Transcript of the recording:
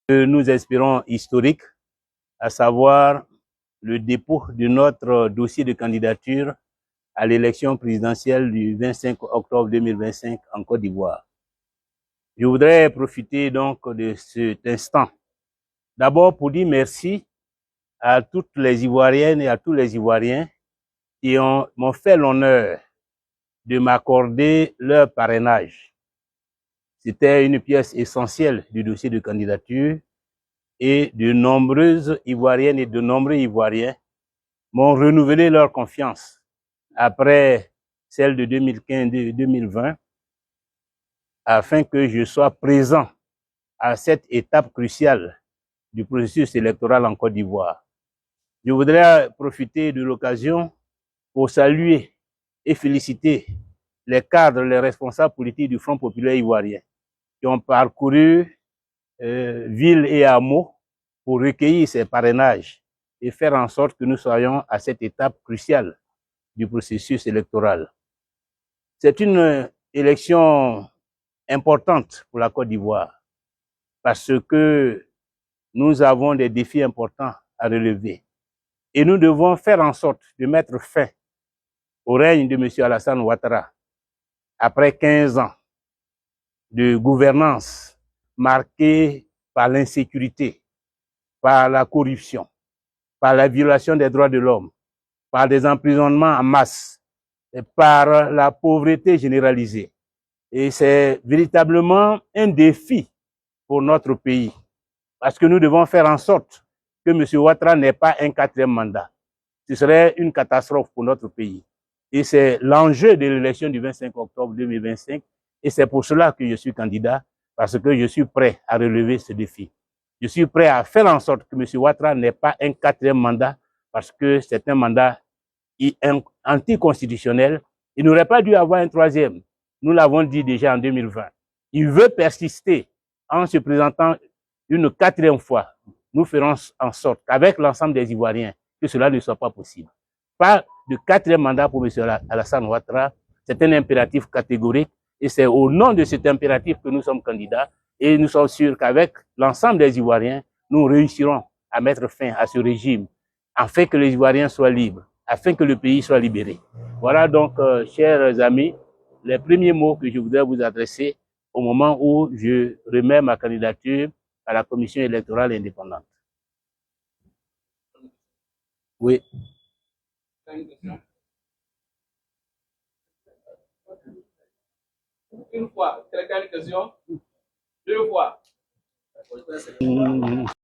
que nous espérons historique, à savoir le dépôt de notre dossier de candidature à l'élection présidentielle du 25 octobre 2025 en Côte d'Ivoire. Je voudrais profiter donc de cet instant, d'abord pour dire merci à toutes les Ivoiriennes et à tous les Ivoiriens qui m'ont fait l'honneur de m'accorder leur parrainage. C'était une pièce essentielle du dossier de candidature et de nombreuses Ivoiriennes et de nombreux Ivoiriens m'ont renouvelé leur confiance après celle de 2015 et 2020 afin que je sois présent à cette étape cruciale du processus électoral en Côte d'Ivoire. Je voudrais profiter de l'occasion pour saluer et féliciter les cadres, les responsables politiques du Front populaire ivoirien qui ont parcouru ville et hameaux pour recueillir ces parrainages et faire en sorte que nous soyons à cette étape cruciale du processus électoral. C'est une élection importante pour la Côte d'Ivoire parce que nous avons des défis importants à relever et nous devons faire en sorte de mettre fin au règne de M. Alassane Ouattara après 15 ans de gouvernance marquée par l'insécurité, par la corruption, par la violation des droits de l'homme, par des emprisonnements en masse, et par la pauvreté généralisée. Et c'est véritablement un défi pour notre pays, parce que nous devons faire en sorte que M. Ouattara n'ait pas un 4e mandat. Ce serait une catastrophe pour notre pays. Et c'est l'enjeu de l'élection du 25 octobre 2025. Et c'est pour cela que je suis candidat, parce que je suis prêt à relever ce défi. Je suis prêt à faire en sorte que M. Ouattara n'ait pas un 4e mandat, parce que c'est un mandat anticonstitutionnel. Il n'aurait pas dû avoir un 3e. Nous l'avons dit déjà en 2020. Il veut persister en se présentant une 4e fois. Nous ferons en sorte qu'avec l'ensemble des Ivoiriens, que cela ne soit pas possible. Pas de 4e mandat pour M. Alassane Ouattara, c'est un impératif catégorique et c'est au nom de cet impératif que nous sommes candidats et nous sommes sûrs qu'avec l'ensemble des Ivoiriens, nous réussirons à mettre fin à ce régime afin que les Ivoiriens soient libres, afin que le pays soit libéré. Voilà donc, chers amis, les premiers mots que je voudrais vous adresser au moment où je remets ma candidature à la Commission électorale indépendante. Oui. Une fois, quelqu'un a une question? 2 fois.